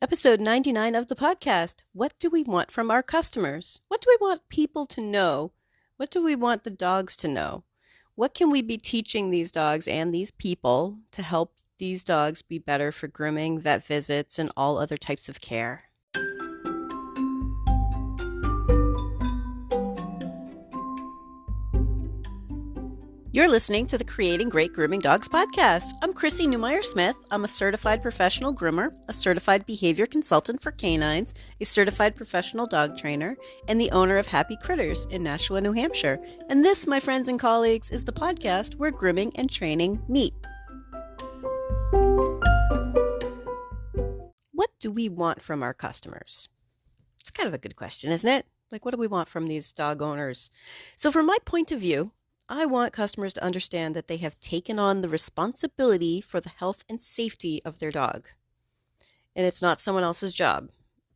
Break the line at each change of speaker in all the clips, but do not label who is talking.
Episode 99 of the podcast. What do we want from our customers? What do we want people to know? What do we want the dogs to know? What can we be teaching these dogs and these people to help these dogs be better for grooming, vet visits, and all other types of care? You're listening to the Creating Great Grooming Dogs podcast. I'm Chrissy Newmeyer-Smith. I'm a certified professional groomer, a certified behavior consultant for canines, a certified professional dog trainer, and the owner of Happy Critters in Nashua, New Hampshire. And this, my friends and colleagues, is the podcast where grooming and training meet. What do we want from our customers? It's kind of a good question, isn't it? Like, what do we want from these dog owners? So from my point of view, I want customers to understand that they have taken on the responsibility for the health and safety of their dog. And it's not someone else's job.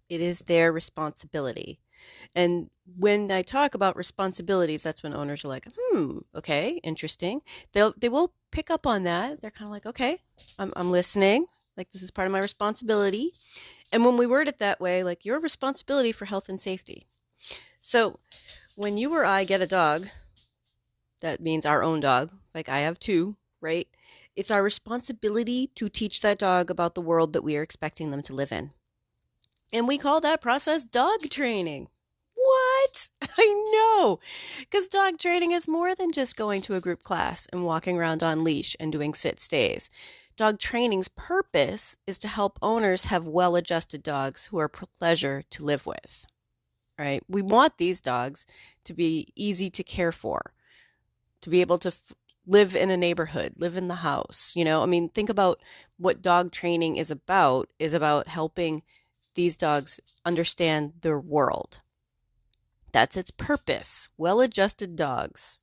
It is their responsibility. And when I talk about responsibilities, that's when owners are like, okay, interesting. They will pick up on that. They're kind of like, okay, I'm listening. Like, this is part of my responsibility. And when we word it that way, like, your responsibility for health and safety. So when you or I get a dog, that means our own dog, like I have two, right? It's our responsibility to teach that dog about the world that we are expecting them to live in. And we call that process dog training. What? I know, because dog training is more than just going to a group class and walking around on leash and doing sit stays. Dog training's purpose is to help owners have well-adjusted dogs who are a pleasure to live with, right? We want these dogs to be easy to care for, to be able to live in a neighborhood, live in the house. Think about what dog training is about helping these dogs understand their world. That's its purpose. Well-adjusted dogs.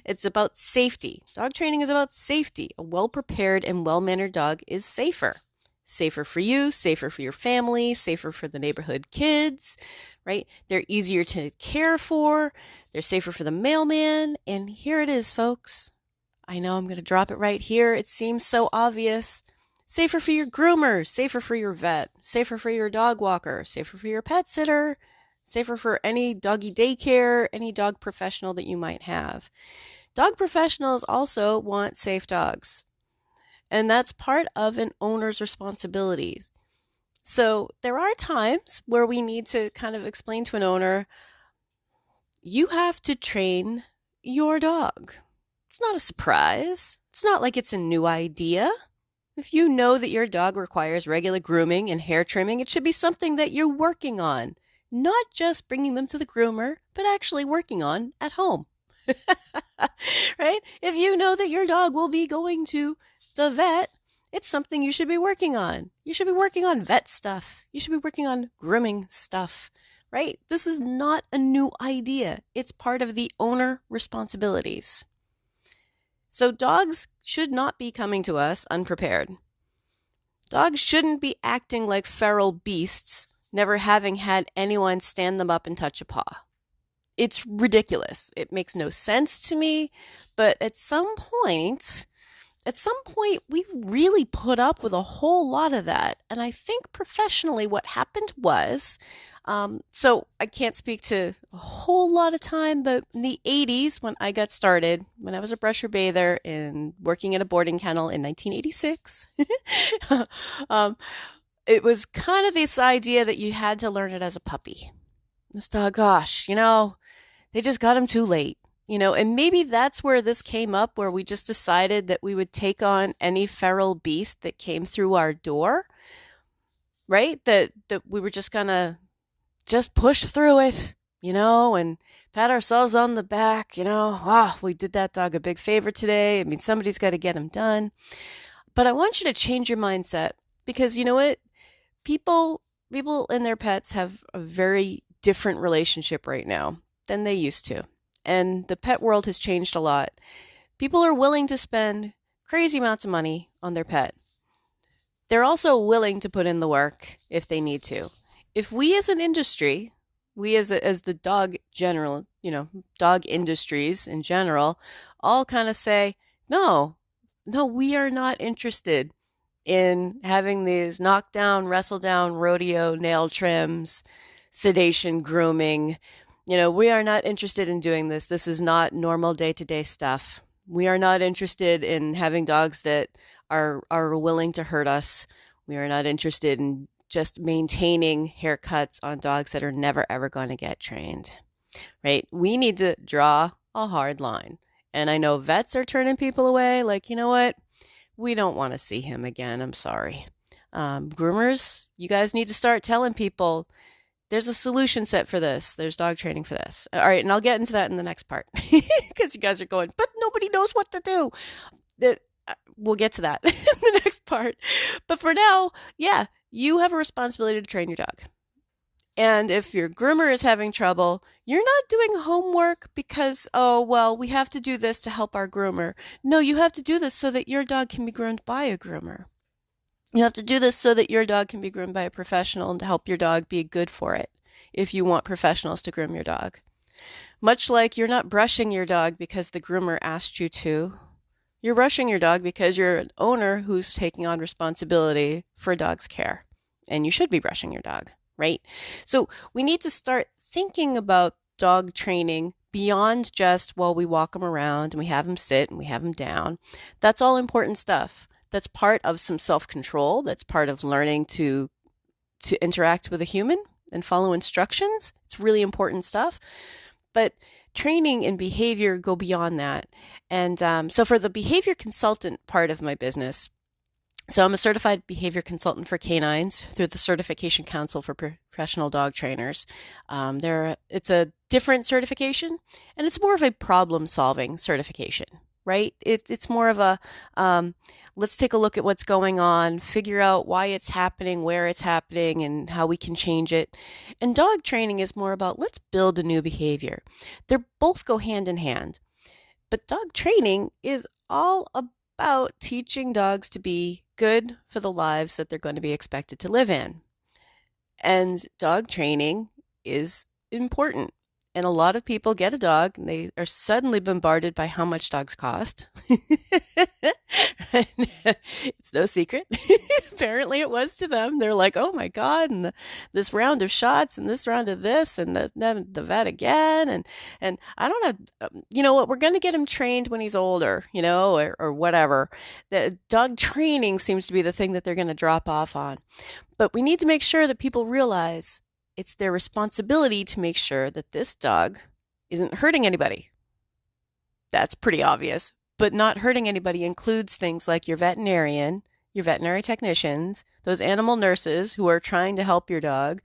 It's about safety. Dog training is about safety. A well-prepared and well-mannered dog is safer. Safer for you, safer for your family, safer for the neighborhood kids, right? They're easier to care for. They're safer for the mailman. And here it is, folks. I know I'm going to drop it right here. It seems so obvious. Safer for your groomer, safer for your vet, safer for your dog walker, safer for your pet sitter, safer for any doggy daycare, any dog professional that you might have. Dog professionals also want safe dogs. And that's part of an owner's responsibilities. So there are times where we need to kind of explain to an owner, you have to train your dog. It's not a surprise. It's not like it's a new idea. If you know that your dog requires regular grooming and hair trimming, it should be something that you're working on, not just bringing them to the groomer, but actually working on at home. Right? If you know that your dog will be going to the vet, it's something you should be working on. You should be working on vet stuff. You should be working on grooming stuff, right? This is not a new idea. It's part of the owner responsibilities. So dogs should not be coming to us unprepared. Dogs shouldn't be acting like feral beasts, never having had anyone stand them up and touch a paw. It's ridiculous. It makes no sense to me, but at some point, we really put up with a whole lot of that. And I think professionally what happened was, so I can't speak to a whole lot of time, but in the 80s when I got started, when I was a brusher bather and working at a boarding kennel in 1986, it was kind of this idea that you had to learn it as a puppy. This dog, gosh, they just got him too late. And maybe that's where this came up, where we just decided that we would take on any feral beast that came through our door, right? That we were just going to just push through it, and pat ourselves on the back, we did that dog a big favor today. I mean, somebody's got to get him done. But I want you to change your mindset, because you know what? People and their pets have a very different relationship right now than they used to. And the pet world has changed a lot. People are willing to spend crazy amounts of money on their pet. They're also willing to put in the work if they need to. If we as an industry, we as the dog dog industries in general, all kind of say, no, we are not interested in having these knockdown, wrestle down, rodeo, nail trims, sedation, grooming. We are not interested in doing this. This is not normal day-to-day stuff. We are not interested in having dogs that are willing to hurt us. We are not interested in just maintaining haircuts on dogs that are never ever going to get trained, right? We need to draw a hard line. And I know vets are turning people away, like, you know what? We don't want to see him again. I'm sorry. Groomers, you guys need to start telling people there's a solution set for this. There's dog training for this. All right, and I'll get into that in the next part because you guys are going, but nobody knows what to do. We'll get to that in the next part. But for now, yeah, you have a responsibility to train your dog. And if your groomer is having trouble, you're not doing homework because, oh, well, we have to do this to help our groomer. No, you have to do this so that your dog can be groomed by a groomer. You have to do this so that your dog can be groomed by a professional and to help your dog be good for it if you want professionals to groom your dog. Much like you're not brushing your dog because the groomer asked you to. You're brushing your dog because you're an owner who's taking on responsibility for a dog's care. And you should be brushing your dog, right? So we need to start thinking about dog training beyond just, well, we walk them around and we have them sit and we have them down. That's all important stuff. That's part of some self-control. That's part of learning to interact with a human and follow instructions. It's really important stuff. But training and behavior go beyond that. And so for the behavior consultant part of my business, so I'm a certified behavior consultant for canines through the Certification Council for Professional Dog Trainers. It's a different certification, and it's more of a problem-solving certification, right? It's more of a let's take a look at what's going on, figure out why it's happening, where it's happening, and how we can change it. And dog training is more about let's build a new behavior. They both go hand in hand. But dog training is all about teaching dogs to be good for the lives that they're going to be expected to live in. And dog training is important. And a lot of people get a dog and they are suddenly bombarded by how much dogs cost. It's no secret. Apparently it was to them. They're like, oh my God, and this round of shots and this round of this and the vet again. And I don't know, you know what, we're going to get him trained when he's older, or whatever. The dog training seems to be the thing that they're going to drop off on. But we need to make sure that people realize it's their responsibility to make sure that this dog isn't hurting anybody. That's pretty obvious. But not hurting anybody includes things like your veterinarian, your veterinary technicians, those animal nurses who are trying to help your dog,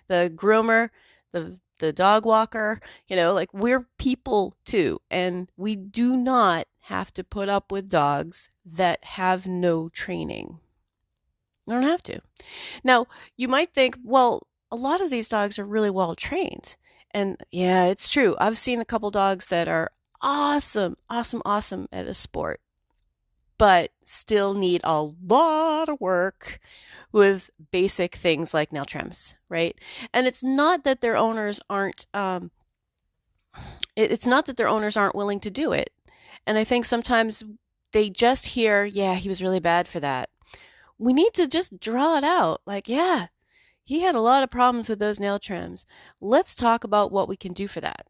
the groomer, the dog walker, like we're people too. And we do not have to put up with dogs that have no training. You don't have to. Now, you might think, well, a lot of these dogs are really well trained. And yeah, it's true. I've seen a couple dogs that are awesome at a sport, but still need a lot of work with basic things like nail trims, right? And it's not that their owners aren't willing to do it. And I think sometimes they just hear, yeah, he was really bad for that. We need to just draw it out. Like, yeah, he had a lot of problems with those nail trims. Let's talk about what we can do for that.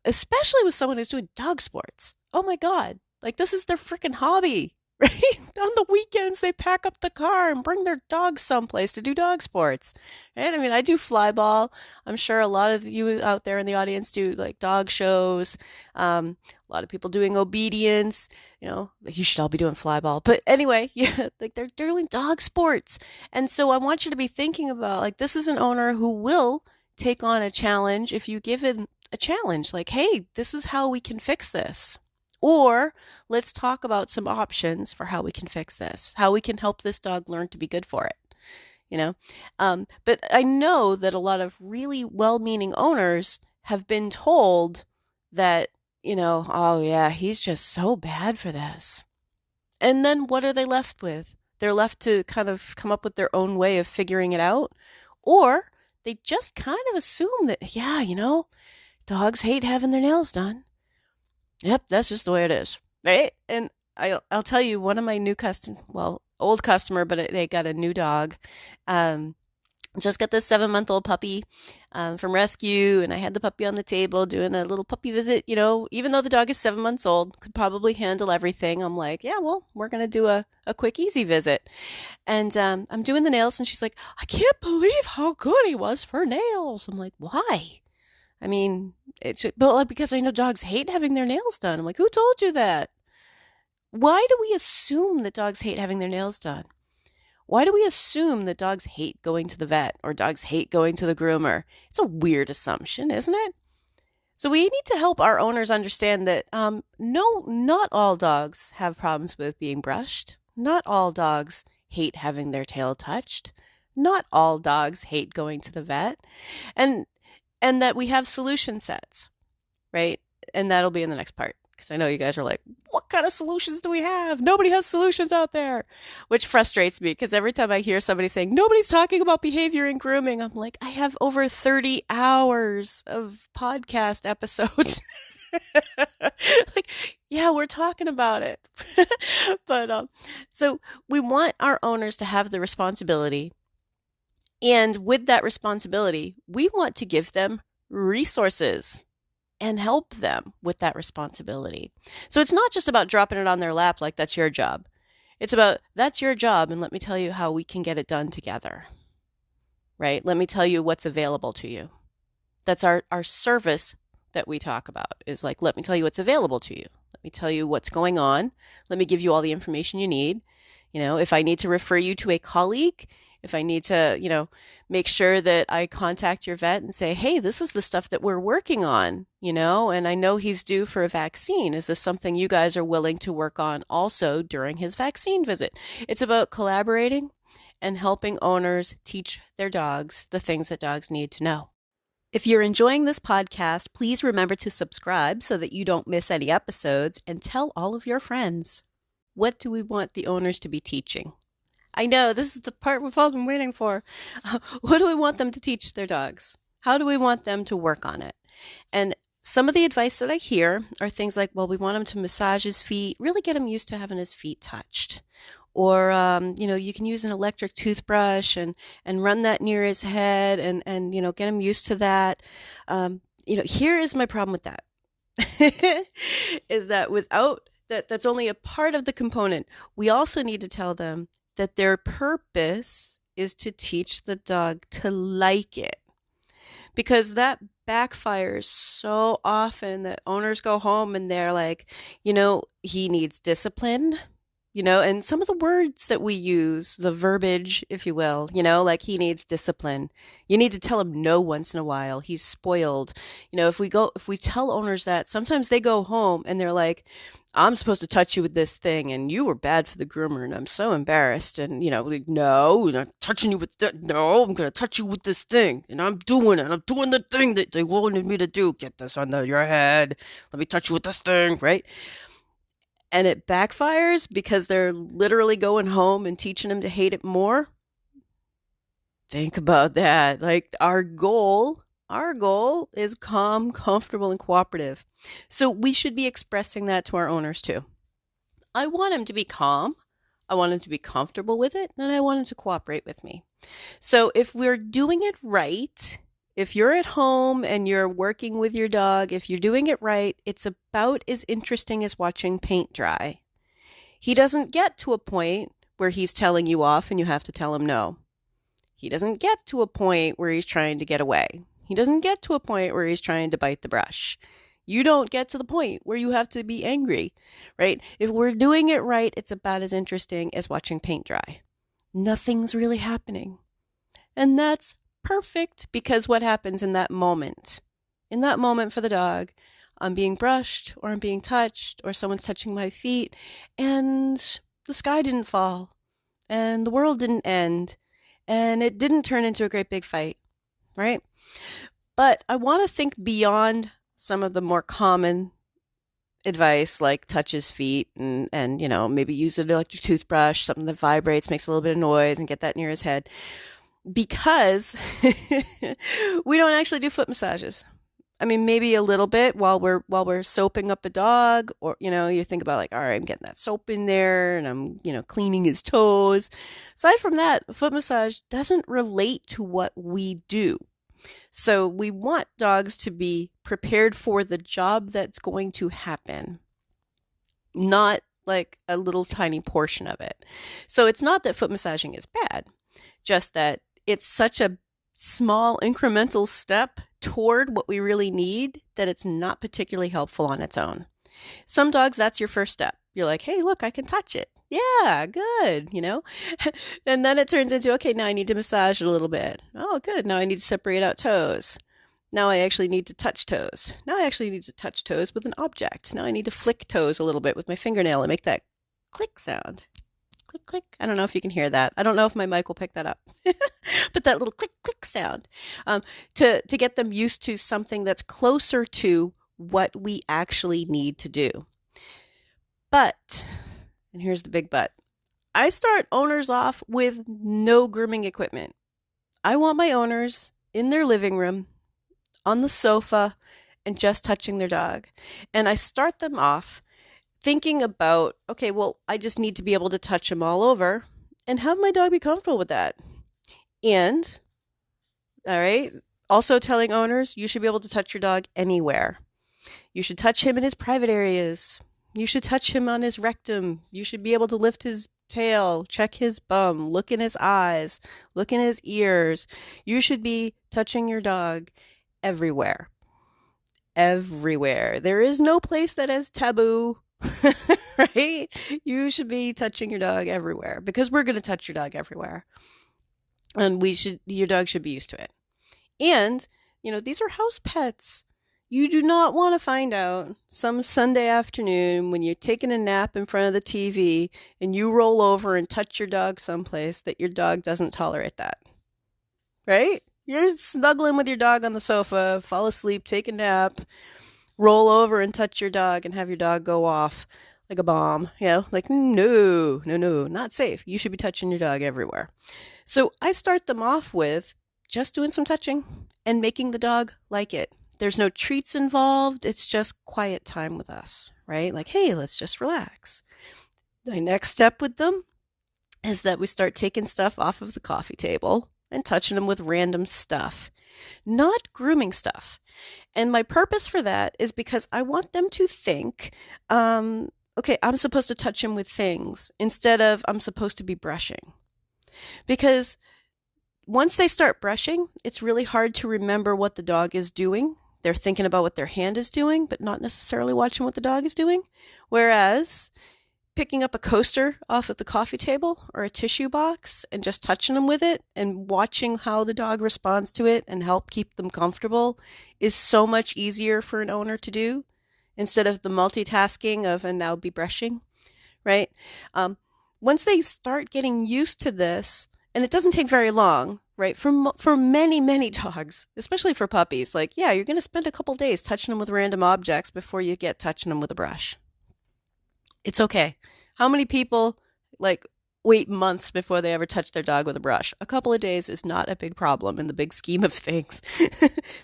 Especially with someone who's doing dog sports. Oh my God. Like, this is their freaking hobby, right? On the weekends, they pack up the car and bring their dogs someplace to do dog sports, right? I mean, I do fly ball. I'm sure a lot of you out there in the audience do like dog shows. A lot of people doing obedience, like you should all be doing fly ball. But anyway, yeah, like they're doing dog sports. And so I want you to be thinking about, like, this is an owner who will take on a challenge if you give him a challenge, like, hey, this is how we can fix this. Or let's talk about some options for how we can fix this, how we can help this dog learn to be good for it, But I know that a lot of really well-meaning owners have been told that, oh yeah, he's just so bad for this. And then what are they left with? They're left to kind of come up with their own way of figuring it out. Or they just kind of assume that, yeah, dogs hate having their nails done. Yep, that's just the way it is, right? And I'll tell you, one of my old customer, but they got a new dog. Just got this 7-month-old puppy from rescue, and I had the puppy on the table doing a little puppy visit. Even though the dog is 7 months old, could probably handle everything. I'm like, yeah, well, we're going to do a quick, easy visit. And I'm doing the nails, and she's like, I can't believe how good he was for nails. I'm like, why? I mean, because I know dogs hate having their nails done. I'm like, who told you that? Why do we assume that dogs hate having their nails done? Why do we assume that dogs hate going to the vet or dogs hate going to the groomer? It's a weird assumption, isn't it? So we need to help our owners understand that no, not all dogs have problems with being brushed. Not all dogs hate having their tail touched. Not all dogs hate going to the vet. And that we have solution sets, right? And that'll be in the next part. Because I know you guys are like, what kind of solutions do we have? Nobody has solutions out there, which frustrates me because every time I hear somebody saying, nobody's talking about behavior in grooming, I'm like, I have over 30 hours of podcast episodes. Yeah, we're talking about it. But so we want our owners to have the responsibility. And with that responsibility, we want to give them resources and help them with that responsibility. So it's not just about dropping it on their lap like that's your job. It's about that's your job, and let me tell you how we can get it done together, right? Let me tell you what's available to you. That's our service that we talk about is like, let me tell you what's available to you. Let me tell you what's going on. Let me give you all the information you need. If I need to refer you to a colleague, if I need to, make sure that I contact your vet and say, hey, this is the stuff that we're working on, and I know he's due for a vaccine. Is this something you guys are willing to work on also during his vaccine visit? It's about collaborating and helping owners teach their dogs the things that dogs need to know. If you're enjoying this podcast, please remember to subscribe so that you don't miss any episodes and tell all of your friends. What do we want the owners to be teaching? I know, this is the part we've all been waiting for. What do we want them to teach their dogs? How do we want them to work on it? And some of the advice that I hear are things like, well, we want him to massage his feet, really get him used to having his feet touched. Or, you can use an electric toothbrush and run that near his head and get him used to that. Here is my problem with that. Is that that's only a part of the component. We also need to tell them that their purpose is to teach the dog to like it. Because that backfires so often that owners go home and they're like, he needs discipline, and some of the words that we use, the verbiage, if you will, like he needs discipline. You need to tell him no once in a while. He's spoiled. If we tell owners that, sometimes they go home and they're like, I'm supposed to touch you with this thing and you were bad for the groomer and I'm so embarrassed. And, no, I'm not touching you with that. No, I'm going to touch you with this thing and I'm doing it. I'm doing the thing that they wanted me to do. Get this under your head. Let me touch you with this thing, right? And it backfires because they're literally going home and teaching him to hate it more. Think about that. Like our goal is calm, comfortable, and cooperative. So we should be expressing that to our owners too. I want him to be calm. I want him to be comfortable with it. And I want him to cooperate with me. So if we're doing it right, if you're at home and you're working with your dog, if you're doing it right, it's about as interesting as watching paint dry. He doesn't get to a point where he's telling you off and you have to tell him no. He doesn't get to a point where he's trying to get away. He doesn't get to a point where he's trying to bite the brush. You don't get to the point where you have to be angry, right? If we're doing it right, it's about as interesting as watching paint dry. Nothing's really happening. And that's perfect because what happens in that moment? In that moment for the dog, I'm being brushed or I'm being touched or someone's touching my feet and the sky didn't fall and the world didn't end and it didn't turn into a great big fight, right? But I want to think beyond some of the more common advice like touch his feet and maybe use an electric toothbrush, something that vibrates, makes a little bit of noise and get that near his head. Because we don't actually do foot massages. I mean, maybe a little bit while we're soaping up a dog, or you think about like, all right, I'm getting that soap in there, and I'm cleaning his toes. Aside from that, foot massage doesn't relate to what we do. So we want dogs to be prepared for the job that's going to happen, not like a little tiny portion of it. So it's not that foot massaging is bad, just that it's such a small incremental step toward what we really need that it's not particularly helpful on its own. Some dogs, that's your first step. You're like, hey, look, I can touch it. Yeah, good, And then it turns into, okay, now I need to massage it a little bit. Oh, good. Now I need to separate out toes. Now I actually need to touch toes. Now I actually need to touch toes with an object. Now I need to flick toes a little bit with my fingernail and make that click sound. Click, click. I don't know if you can hear that. I don't know if my mic will pick that up. But that little click, click sound to get them used to something that's closer to what we actually need to do. But, and here's the big but, I start owners off with no grooming equipment. I want my owners in their living room, on the sofa, and just touching their dog. And I start them off thinking about, okay, well, I just need to be able to touch him all over and have my dog be comfortable with that. And, all right, also telling owners, you should be able to touch your dog anywhere. You should touch him in his private areas. You should touch him on his rectum. You should be able to lift his tail, check his bum, look in his eyes, look in his ears. You should be touching your dog everywhere. Everywhere. There is no place that is taboo, right? You should be touching your dog everywhere because we're going to touch your dog everywhere. And your dog should be used to it. And, these are house pets. You do not want to find out some Sunday afternoon when you're taking a nap in front of the TV and you roll over and touch your dog someplace that your dog doesn't tolerate that. Right? You're snuggling with your dog on the sofa, fall asleep, take a nap, roll over and touch your dog and have your dog go off like a bomb. Like, no, not safe. You should be touching your dog everywhere. So I start them off with just doing some touching and making the dog like it. There's no treats involved. It's just quiet time with us, right? Like, hey, let's just relax. The next step with them is that we start taking stuff off of the coffee table and touching them with random stuff, not grooming stuff. And my purpose for that is because I want them to think, okay, I'm supposed to touch him with things instead of I'm supposed to be brushing. Because once they start brushing, it's really hard to remember what the dog is doing. They're thinking about what their hand is doing, but not necessarily watching what the dog is doing. Whereas picking up a coaster off of the coffee table or a tissue box and just touching them with it and watching how the dog responds to it and help keep them comfortable is so much easier for an owner to do instead of the multitasking of and now be brushing, right? Once they start getting used to this, and it doesn't take very long, right? For many, many dogs, especially for puppies, like, yeah, you're going to spend a couple days touching them with random objects before you get touching them with a brush. It's okay. How many people wait months before they ever touch their dog with a brush? A couple of days is not a big problem in the big scheme of things.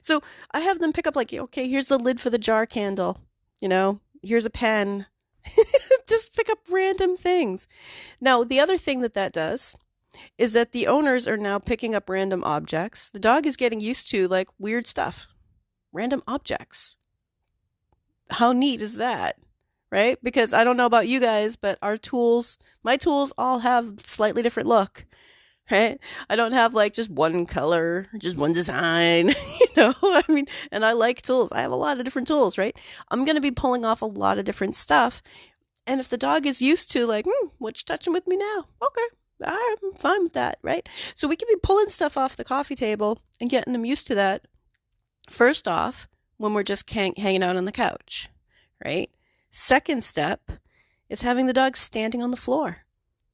So I have them pick up okay, here's the lid for the jar candle. Here's a pen. Just pick up random things. Now, the other thing that does is that the owners are now picking up random objects. The dog is getting used to weird stuff, random objects. How neat is that? Right? Because I don't know about you guys, but my tools all have slightly different look, right? I don't have just one color, just one design, and I like tools. I have a lot of different tools, right? I'm going to be pulling off a lot of different stuff. And if the dog is used to what you touching with me now? Okay. I'm fine with that, right? So we can be pulling stuff off the coffee table and getting them used to that. First off, when we're just hanging out on the couch, right? Second step is having the dog standing on the floor.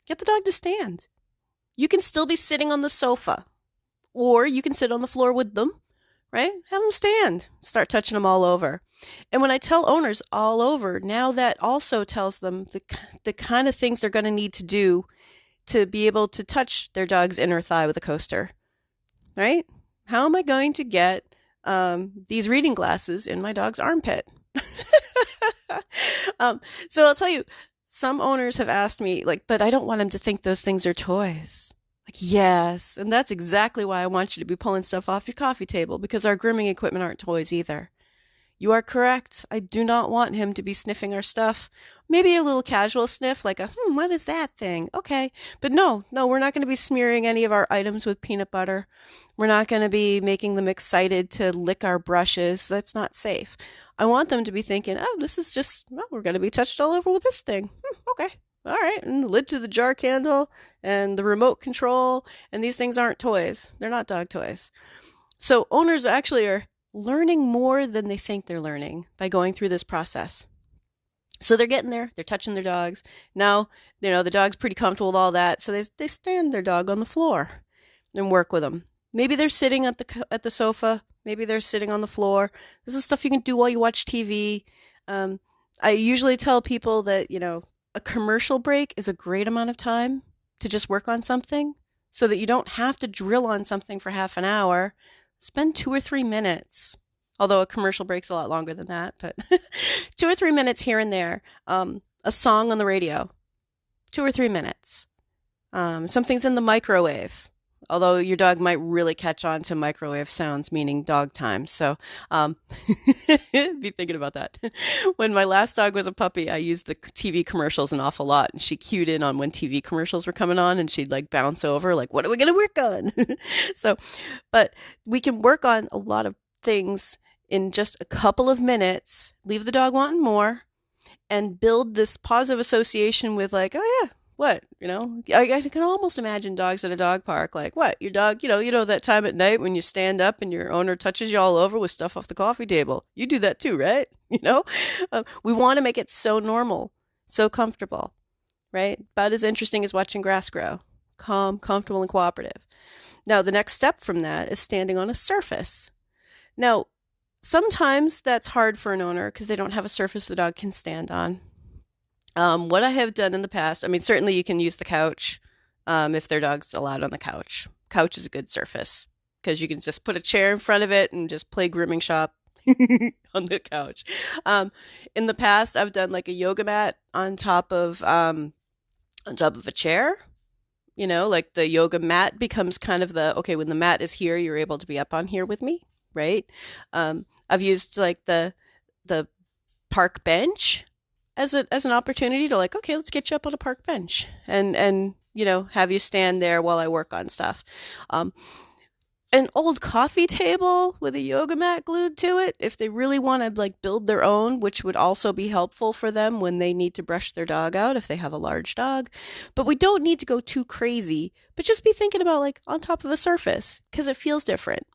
Get the dog to stand. You can still be sitting on the sofa, or you can sit on the floor with them, right? Have them stand. Start touching them all over. And when I tell owners all over, now that also tells them the kind of things they're going to need to do to be able to touch their dog's inner thigh with a coaster, right? How am I going to get these reading glasses in my dog's armpit. um, so I'll tell you, some owners have asked me, like, but I don't want him to think those things are toys. Like, yes, and that's exactly why I want you to be pulling stuff off your coffee table, because our grooming equipment aren't toys either. You are correct. I do not want him to be sniffing our stuff. Maybe a little casual sniff, like what is that thing? Okay. But no, we're not going to be smearing any of our items with peanut butter. We're not going to be making them excited to lick our brushes. That's not safe. I want them to be thinking, oh, this is just, well, we're going to be touched all over with this thing. Okay. All right. And the lid to the jar candle and the remote control. And these things aren't toys. They're not dog toys. So owners actually are learning more than they think they're learning by going through this process. So they're getting there, they're touching their dogs. Now, the dog's pretty comfortable with all that, so they stand their dog on the floor and work with them. Maybe they're sitting at the sofa, maybe they're sitting on the floor. This is stuff you can do while you watch TV. I usually tell people that, a commercial break is a great amount of time to just work on something so that you don't have to drill on something for half an hour. Spend 2 or 3 minutes, although a commercial break's a lot longer than that, but 2 or 3 minutes here and there. A song on the radio, 2 or 3 minutes. Something's in the microwave, although your dog might really catch on to microwave sounds, meaning dog time. So be thinking about that. When my last dog was a puppy, I used the TV commercials an awful lot, and she cued in on when TV commercials were coming on, and she'd like bounce over, like, what are we going to work on? But we can work on a lot of things in just a couple of minutes, leave the dog wanting more, and build this positive association with like, oh yeah, what, I can almost imagine dogs at a dog park, like, what, your dog, that time at night when you stand up and your owner touches you all over with stuff off the coffee table. You do that too, right? We want to make it so normal, so comfortable, right? About as interesting as watching grass grow. Calm, comfortable, and cooperative. Now, the next step from that is standing on a surface. Now, sometimes that's hard for an owner because they don't have a surface the dog can stand on. What I have done in the past, certainly you can use the couch if their dog's allowed on the couch. Couch is a good surface because you can just put a chair in front of it and just play grooming shop on the couch. In the past, I've done like a yoga mat on top of a chair. Like the yoga mat becomes kind of okay, when the mat is here, you're able to be up on here with me, right? I've used like the park bench as an opportunity to like, okay, let's get you up on a park bench and have you stand there while I work on stuff. An old coffee table with a yoga mat glued to it, if they really want to like build their own, which would also be helpful for them when they need to brush their dog out if they have a large dog. But we don't need to go too crazy, but just be thinking about like on top of a surface because it feels different.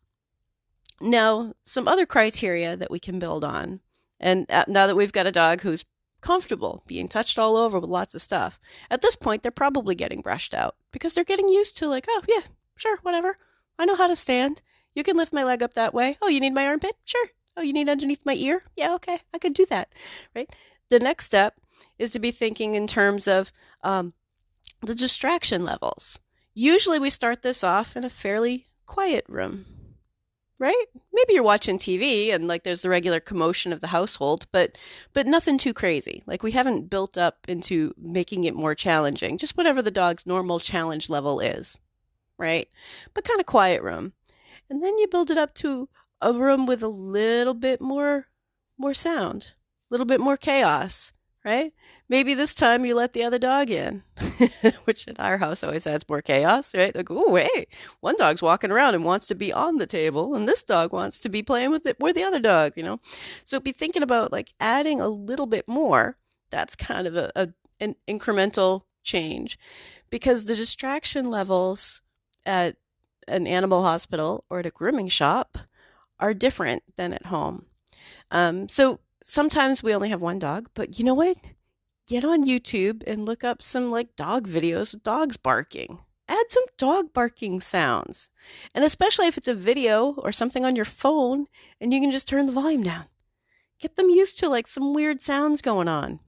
Now, some other criteria that we can build on, and now that we've got a dog who's comfortable being touched all over with lots of stuff, at this point they're probably getting brushed out because they're getting used to like, oh yeah, sure, whatever. I know how to stand. You can lift my leg up that way. Oh, you need my armpit? Sure. Oh, you need underneath my ear? Yeah, okay, I could do that, right? The next step is to be thinking in terms of the distraction levels. Usually we start this off in a fairly quiet room, right? Maybe you're watching TV and like there's the regular commotion of the household, but nothing too crazy. Like we haven't built up into making it more challenging, just whatever the dog's normal challenge level is. Right? But kind of quiet room. And then you build it up to a room with a little bit more sound, a little bit more chaos, right? Maybe this time you let the other dog in, which at our house always adds more chaos, right? Like, oh, hey, one dog's walking around and wants to be on the table, and this dog wants to be playing with the other dog, So be thinking about like adding a little bit more. That's kind of an incremental change because the distraction levels at an animal hospital or at a grooming shop are different than at home. So sometimes we only have one dog, but you know what? Get on YouTube and look up some like dog videos with dogs barking. Add some dog barking sounds. And especially if it's a video or something on your phone and you can just turn the volume down. Get them used to like some weird sounds going on.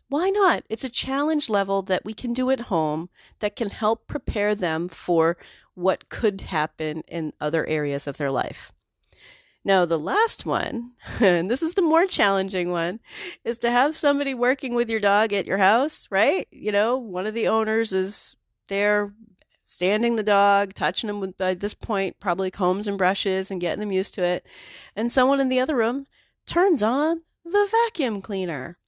Why not? It's a challenge level that we can do at home that can help prepare them for what could happen in other areas of their life. Now, the last one, and this is the more challenging one, is to have somebody working with your dog at your house, right? One of the owners is there standing the dog, touching him with, by this point, probably combs and brushes and getting him used to it. And someone in the other room turns on the vacuum cleaner.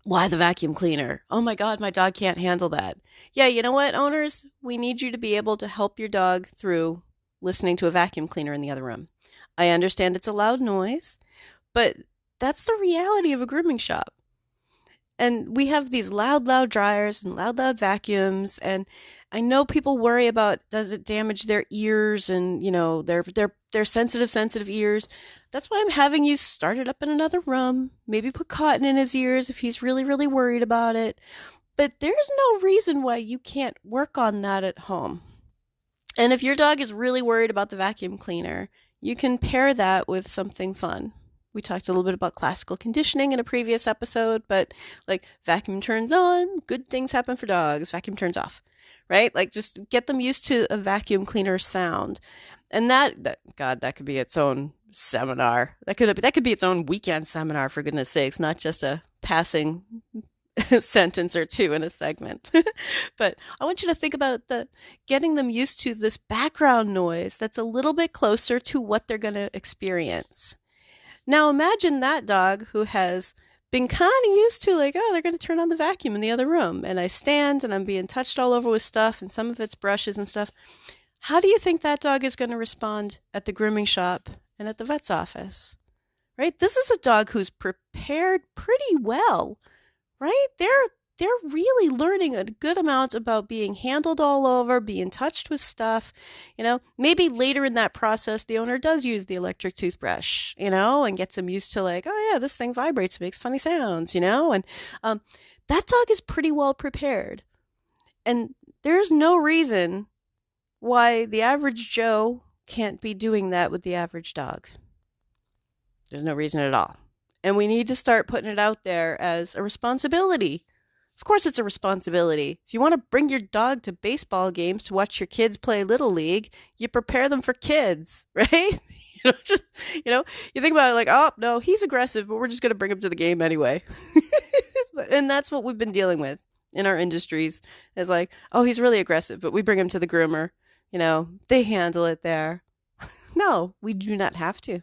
Why the vacuum cleaner? Oh my God, my dog can't handle that. Yeah, you know what, owners? We need you to be able to help your dog through listening to a vacuum cleaner in the other room. I understand it's a loud noise, but that's the reality of a grooming shop. And we have these loud dryers and loud vacuums. And I know people worry about, does it damage their ears and, their sensitive ears. That's why I'm having you start it up in another room. Maybe put cotton in his ears if he's really, really worried about it. But there's no reason why you can't work on that at home. And if your dog is really worried about the vacuum cleaner, you can pair that with something fun. We talked a little bit about classical conditioning in a previous episode, but like vacuum turns on, good things happen for dogs, vacuum turns off, right? Like just get them used to a vacuum cleaner sound. And that could be its own seminar. That could be its own weekend seminar, for goodness sakes, not just a passing sentence or two in a segment. But I want you to think about getting them used to this background noise that's a little bit closer to what they're going to experience. Now imagine that dog who has been kind of used to they're going to turn on the vacuum in the other room. And I stand and I'm being touched all over with stuff and some of it's brushes and stuff. How do you think that dog is going to respond at the grooming shop and at the vet's office? Right? This is a dog who's prepared pretty well, right? They're really learning a good amount about being handled all over, being touched with stuff. Maybe later in that process, the owner does use the electric toothbrush, and gets them used to oh yeah, this thing vibrates, makes funny sounds, and that dog is pretty well prepared. And there's no reason why the average Joe can't be doing that with the average dog. There's no reason at all. And we need to start putting it out there as a responsibility. Of course, it's a responsibility. If you want to bring your dog to baseball games to watch your kids play Little League, you prepare them for kids, right? You think about it oh, no, he's aggressive, but we're just going to bring him to the game anyway. And that's what we've been dealing with in our industries. Is oh, he's really aggressive, but we bring him to the groomer. They handle it there. No, we do not have to.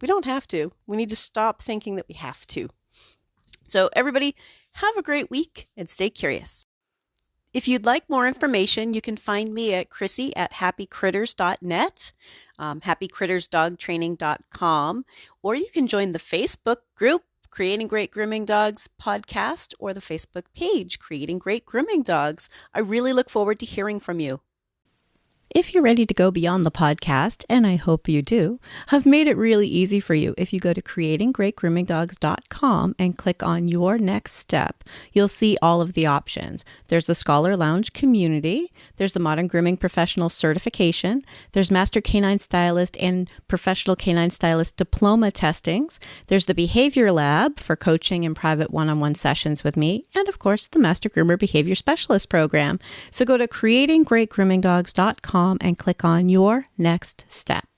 We don't have to. We need to stop thinking that we have to. So everybody, have a great week and stay curious. If you'd like more information, you can find me at chrissy@happycritters.net, happycrittersdogtraining.com, or you can join the Facebook group, Creating Great Grooming Dogs podcast, or the Facebook page, Creating Great Grooming Dogs. I really look forward to hearing from you. If you're ready to go beyond the podcast, and I hope you do, I've made it really easy for you. If you go to creatinggreatgroomingdogs.com and click on your next step, you'll see all of the options. There's the Scholar Lounge community, there's the Modern Grooming Professional certification, there's Master Canine Stylist and Professional Canine Stylist diploma testings, there's the Behavior Lab for coaching and private one-on-one sessions with me, and of course, the Master Groomer Behavior Specialist program. So go to creatinggreatgroomingdogs.com and click on your next step.